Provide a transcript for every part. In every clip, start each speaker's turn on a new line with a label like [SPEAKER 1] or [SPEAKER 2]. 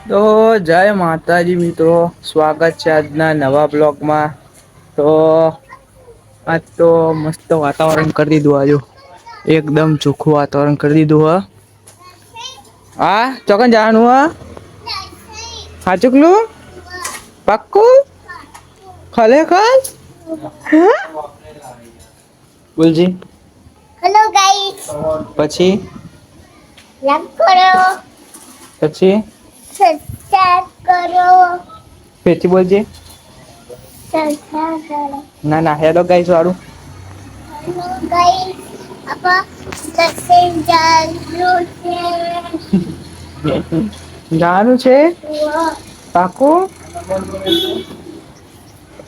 [SPEAKER 1] તો જય માતાજી મિત્રો, સ્વાગત છે આજના નવા બ્લોગમાં. તો આજ તો મસ્ત વાતાવરણ કરી દીધું આજુ. એકદમ ચોખ્ખું વાતાવરણ કરી દીધું હ. હા ચોકન જવાનું હ. હા ચુકલું પાક્કું ખરેખર બોલજી. Hello guys. પછી લાઈક કરો. પછી સબસ્ક્રાઇબ કરો. ફેથી બોલજે. ના ના હેલો ગાઈસ વાળું. હેલો ગાઈસ જાવાનું છે. પાકું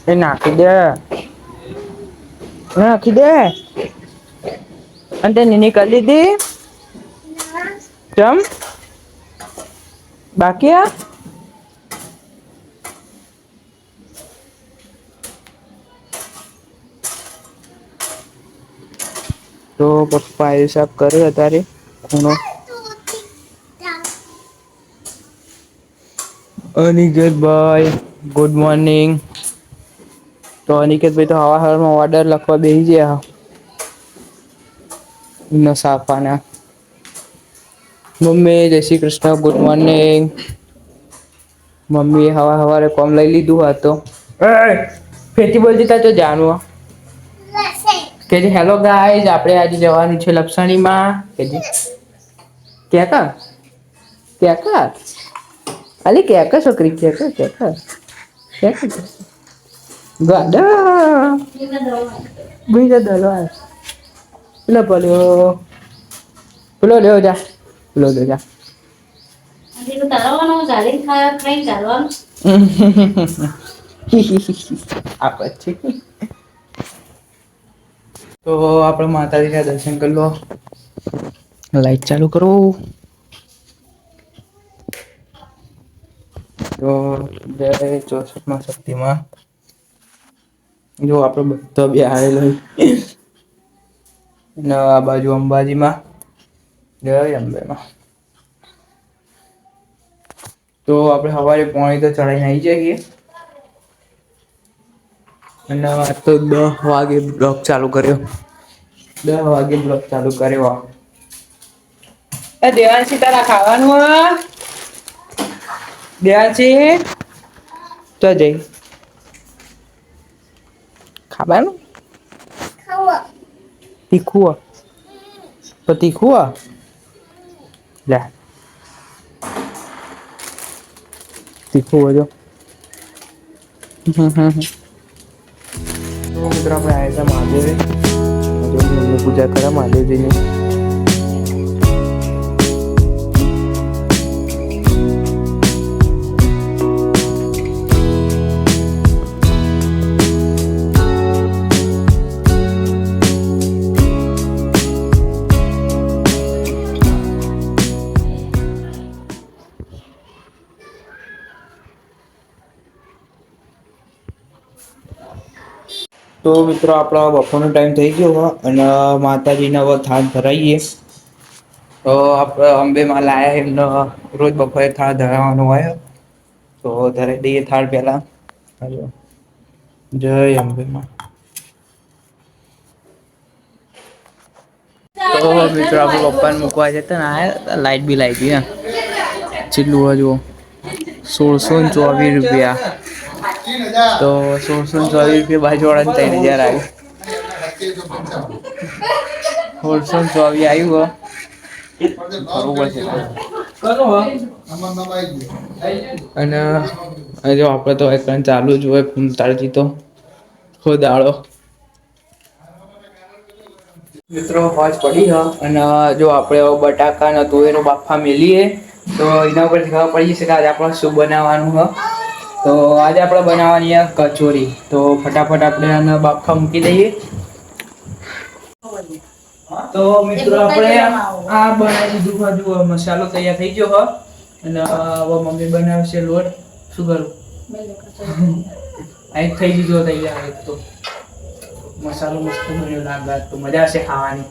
[SPEAKER 1] એ નાખી દે. નાખી દે અને તે નીની કર લીધી. ચમ બાકી હે. તો પપ્પા એ હિસાબ કરે અત્યારે ખૂણો. અનિકેત ભાઈ ગુડ મોર્નિંગ. તો અનિકેત ભાઈ તો હવાર હવારમાં ઓર્ડર લખવા બેહી ગયા. નસા પાના. મમ્મી જય Shri Krishna good morning. Mummy એ હવાર હવારે કોમ લઈ લીધું હોત તો. ફેથી બોલતી તા તો જાનું હ. કે હેલો ગાઈસ આપડે આજે જવાનું છે લપસણી માં કેજે. ક્યા કા અલી ક્યા કા છોકરી ક્યા કા. ગાડા બીજા દલવાર. પેલો પડ્યો પેલો લેવો જા પેલો લે જા. આ પછી તો આપડે માતાજી ના દર્શન કરી લો. લાઈટ ચાલુ કરો. તો જય ચોસઠ શક્તિમાં. જો આપડે બધા બેહાડેલ. આ બાજુ અંબાજીમાં જય અંબેમાં. તો આપડે સવારે પોણી તો ચઢાઈને આઈ જઈએ. અને આ તો 10 વાગે બ્લોક ચાલુ કર્યો. 10 વાગે બ્લોક ચાલુ કર્યો. એ દેવાંશી તારા ખાવાનું હ. દેવાંશી તો જઈ. ખાવાનું તીખું હ તો તીખું હ. જા. તીખું હોય તો. તો મિત્ર આપણે આયા તા મહાદેવ મહાદેવની પૂજા કરા મહાદેવજીની. તો મિત્રો આપડા બપોરનો ટાઈમ થઈ ગયો હ અને માતાજીને હવે થાળ ધરાઈએ. તો આપડે અંબેમાં લાયા એમનો રોજ બપોરે થાળ ધરાવવાનો હોય. તો ધરાઈ દઈએ થાળ પેલા જય અંબે માં. તો મિત્રો આપડે પપ્પાને મુકવા જતા ને આયા લાઈટ બિલ આઈ ગઈ. ચેટલું હજુ 1624 રૂપિયા. તો 1624 રૂપિયા બાજુ વાળાને 3000 આવ્યું. 1624 આવ્યું અને જો આપડે તો ચાલુ જ હોય તારજી તો દાડો. મિત્રો હોજ પડી હ અને જો આપડે બટાકા અને તુવેરો બાફવા મેલીએ. તો એના ઉપર ખબર પડી જશે કે આજે આપડે શું બનાવવાનું હ. તો આજે આપડે બનાવવાની કચોરી તો ફટાફટ આપણે આને બાફવા મૂકી દઈએ. તો મિત્રો આપડે આ બનાવી દીધું બાજુ મસાલો તૈયાર થઇ ગયો હ. અને હવે મમ્મી બનાવશે લોટ શું કરું. આ થઈ ગયું તૈયાર તો મસાલો મસ્ત બન્યો લાગે તો મજા આવશે ખાવાની.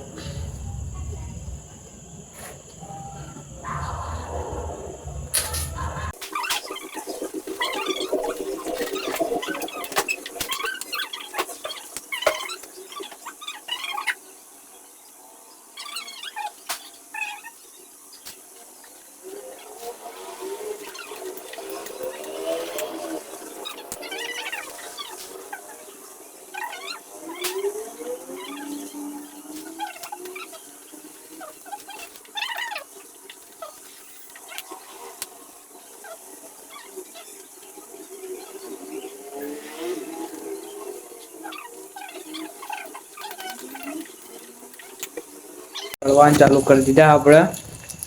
[SPEAKER 1] તળવાનું ચાલુ કરી દીધા આપડે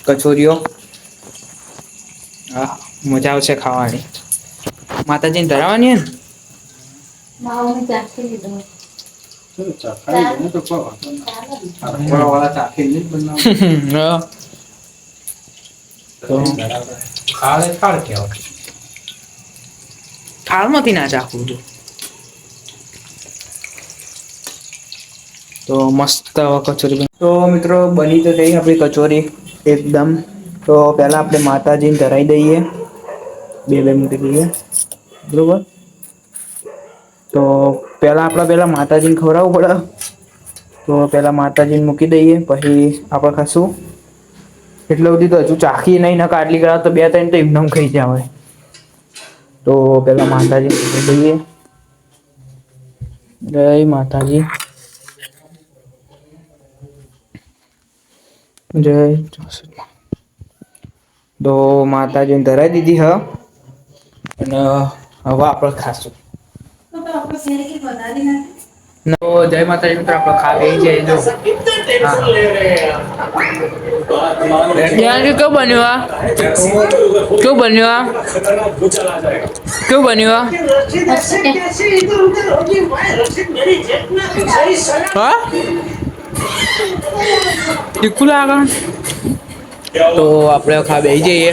[SPEAKER 1] કચોરીઓ. હા મજા આવશે ખાવાની માતાજીને ધરાવવાની હે ને. થાળમાંથી ના ચાખવું છું. તો મસ્ત કચોરી તો મિત્રો બની તો ગઈ આપડી કચોરી એકદમ. તો પેલા આપડે માતાજીને ધરાઈ દઈએ. બે મૂકી દઈએ બરોબર. તો પેલા માતાજીને ખવડાવવું પડે. તો પેલા માતાજીને મૂકી દઈએ પછી આપડે ખાશું. એટલે બધી તો હજુ ચાખી નઈ ને આટલી તો બે ત્રણ તો એમનેમ ખાઈ જયા હોય. તો પેલા માતાજી દઈએ. જય માતાજી. જય તો માતાજીને ધરાઈ દીધી હ. અને હવે આપડે ખાશું. જય માતાજી મિત્રો આપડે ખા બેહી ગયા કેવું બન્યું આ કેવું બન્યું આ કેવું બન્યું આ તીખું લાગે તો આપડે ખા બેહી જઈએ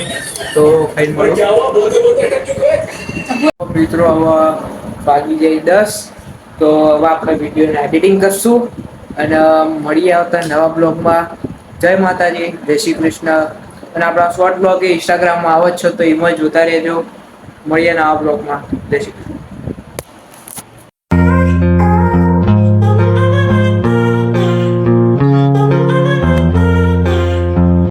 [SPEAKER 1] તો ખાઈને મિત્રો હવે વાગી જાય 10 તો હવે આપણે વિડીયોને એડિટિંગ કરશું અને મળી આવતા નવા બ્લોગમાં જય માતાજી જય શ્રી કૃષ્ણ અને આપણા શોર્ટ બ્લોગ એ ઇન્સ્ટાગ્રામમાં આવે જ છો તો એમાં જોતા રહેજો મળીએ નવા બ્લોગમાં જય શ્રી કૃષ્ણ